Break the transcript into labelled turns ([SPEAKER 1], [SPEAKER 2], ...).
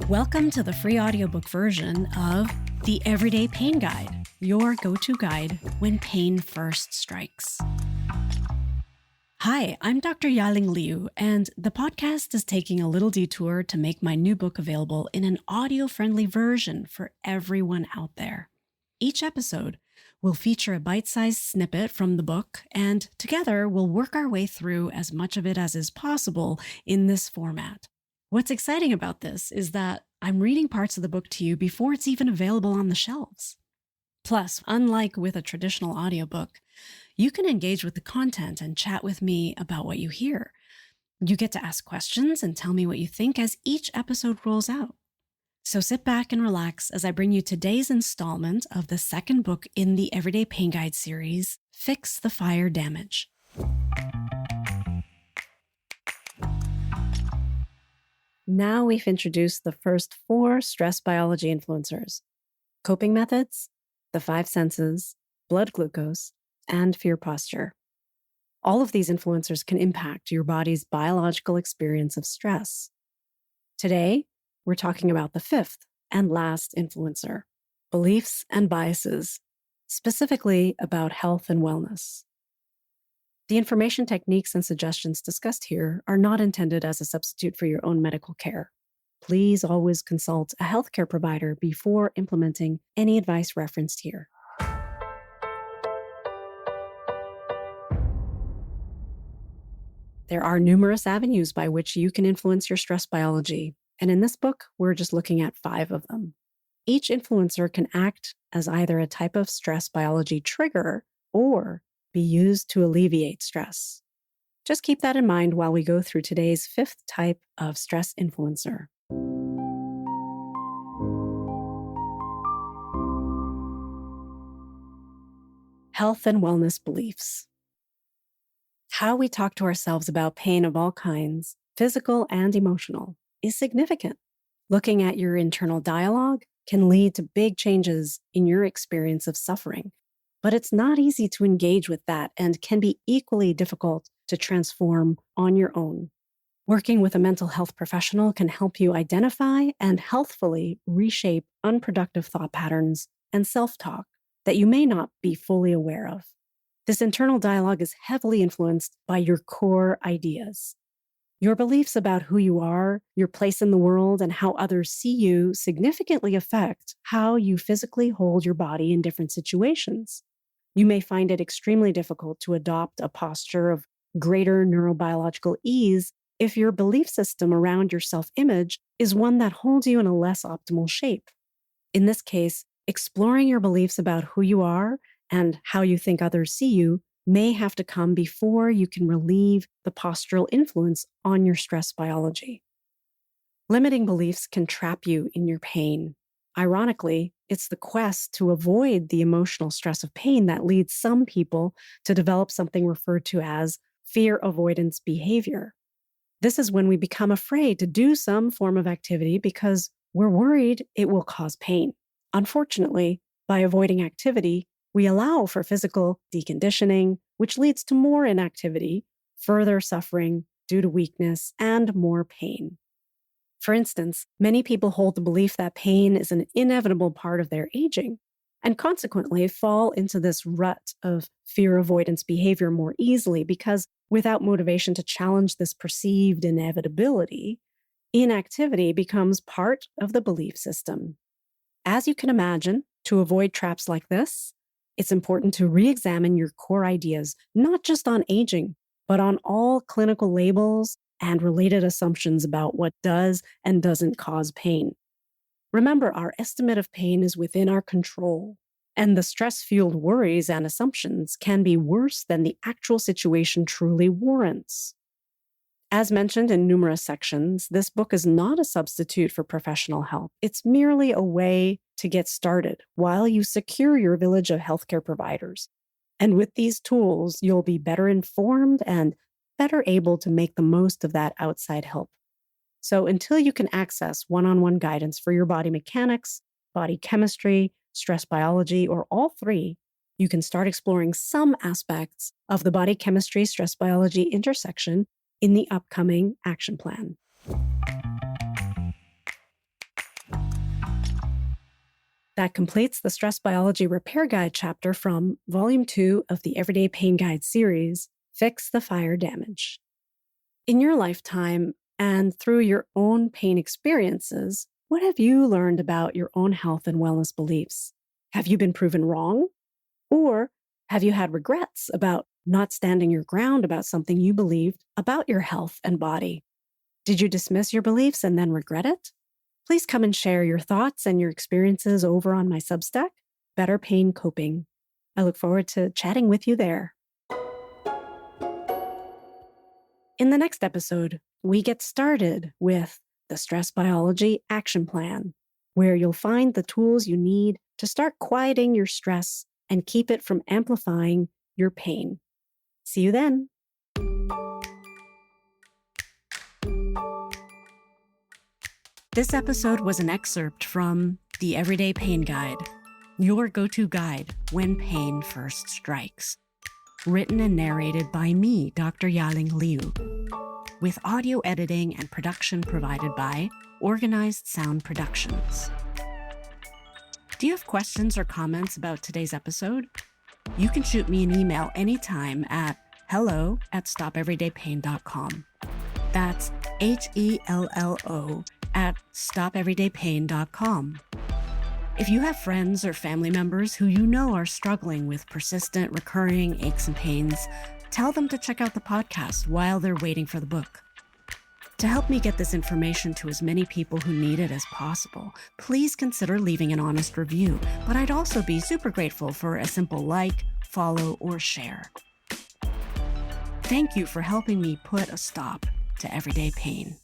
[SPEAKER 1] Welcome to the free audiobook version of The Everyday Pain Guide, your go-to guide when pain first strikes. Hi, I'm Dr. Ya-Ling Liu, and the podcast is taking a little detour to make my new book available in an audio-friendly version for everyone out there. Each episode will feature a bite-sized snippet from the book, and together we'll work our way through as much of it as is possible in this format. What's exciting about this is that I'm reading parts of the book to you before it's even available on the shelves. Plus, unlike with a traditional audiobook, you can engage with the content and chat with me about what you hear. You get to ask questions and tell me what you think as each episode rolls out. So sit back and relax as I bring you today's installment of the second book in the Everyday Pain Guide series, Fix the Fire Damage. Now we've introduced the first 4 stress biology influencers: coping methods, the 5 senses, blood glucose, and fear posture. All of these influencers can impact your body's biological experience of stress. Today, we're talking about the 5th and last influencer, beliefs and biases, specifically about health and wellness. The information, techniques, and suggestions discussed here are not intended as a substitute for your own medical care. Please always consult a healthcare provider before implementing any advice referenced here. There are numerous avenues by which you can influence your stress biology, and in this book, we're just looking at 5 of them. Each influencer can act as either a type of stress biology trigger or be used to alleviate stress. Just keep that in mind while we go through today's 5th type of stress influencer. Health and wellness beliefs. How we talk to ourselves about pain of all kinds, physical and emotional, is significant. Looking at your internal dialogue can lead to big changes in your experience of suffering, but it's not easy to engage with that and can be equally difficult to transform on your own. Working with a mental health professional can help you identify and healthfully reshape unproductive thought patterns and self-talk that you may not be fully aware of. This internal dialogue is heavily influenced by your core ideas. Your beliefs about who you are, your place in the world, and how others see you significantly affect how you physically hold your body in different situations. You may find it extremely difficult to adopt a posture of greater neurobiological ease if your belief system around your self-image is one that holds you in a less optimal shape. In this case, exploring your beliefs about who you are and how you think others see you may have to come before you can relieve the postural influence on your stress biology. Limiting beliefs can trap you in your pain. Ironically, it's the quest to avoid the emotional stress of pain that leads some people to develop something referred to as fear avoidance behavior. This is when we become afraid to do some form of activity because we're worried it will cause pain. Unfortunately, by avoiding activity, we allow for physical deconditioning, which leads to more inactivity, further suffering due to weakness, and more pain. For instance, many people hold the belief that pain is an inevitable part of their aging, and consequently fall into this rut of fear avoidance behavior more easily because without motivation to challenge this perceived inevitability, inactivity becomes part of the belief system. As you can imagine, to avoid traps like this, it's important to re-examine your core ideas, not just on aging, but on all clinical labels and related assumptions about what does and doesn't cause pain. Remember, our estimate of pain is within our control, and the stress-fueled worries and assumptions can be worse than the actual situation truly warrants. As mentioned in numerous sections, this book is not a substitute for professional help. It's merely a way to get started while you secure your village of healthcare providers. And with these tools, you'll be better informed and better able to make the most of that outside help. So until you can access one-on-one guidance for your body mechanics, body chemistry, stress biology, or all 3, you can start exploring some aspects of the body chemistry stress biology intersection in the upcoming action plan. That completes the Stress Biology Repair Guide chapter from Volume 2 of the Everyday Pain Guide series, Fix the Fire Damage. In your lifetime and through your own pain experiences, what have you learned about your own health and wellness beliefs? Have you been proven wrong? Or have you had regrets about not standing your ground about something you believed about your health and body? Did you dismiss your beliefs and then regret it? Please come and share your thoughts and your experiences over on my Substack, Better Pain Coping. I look forward to chatting with you there. In the next episode, we get started with the Stress Biology Action Plan, where you'll find the tools you need to start quieting your stress and keep it from amplifying your pain. See you then. This episode was an excerpt from The Everyday Pain Guide, your go-to guide when pain first strikes. Written and narrated by me, Dr. Ya-Ling Liu, with audio editing and production provided by Organized Sound Productions. Do you have questions or comments about today's episode? You can shoot me an email anytime at hello@stopeverydaypain.com. That's HELLO@stopeverydaypain.com. If you have friends or family members who you know are struggling with persistent, recurring aches and pains, tell them to check out the podcast while they're waiting for the book. To help me get this information to as many people who need it as possible, please consider leaving an honest review, but I'd also be super grateful for a simple like, follow, or share. Thank you for helping me put a stop to everyday pain.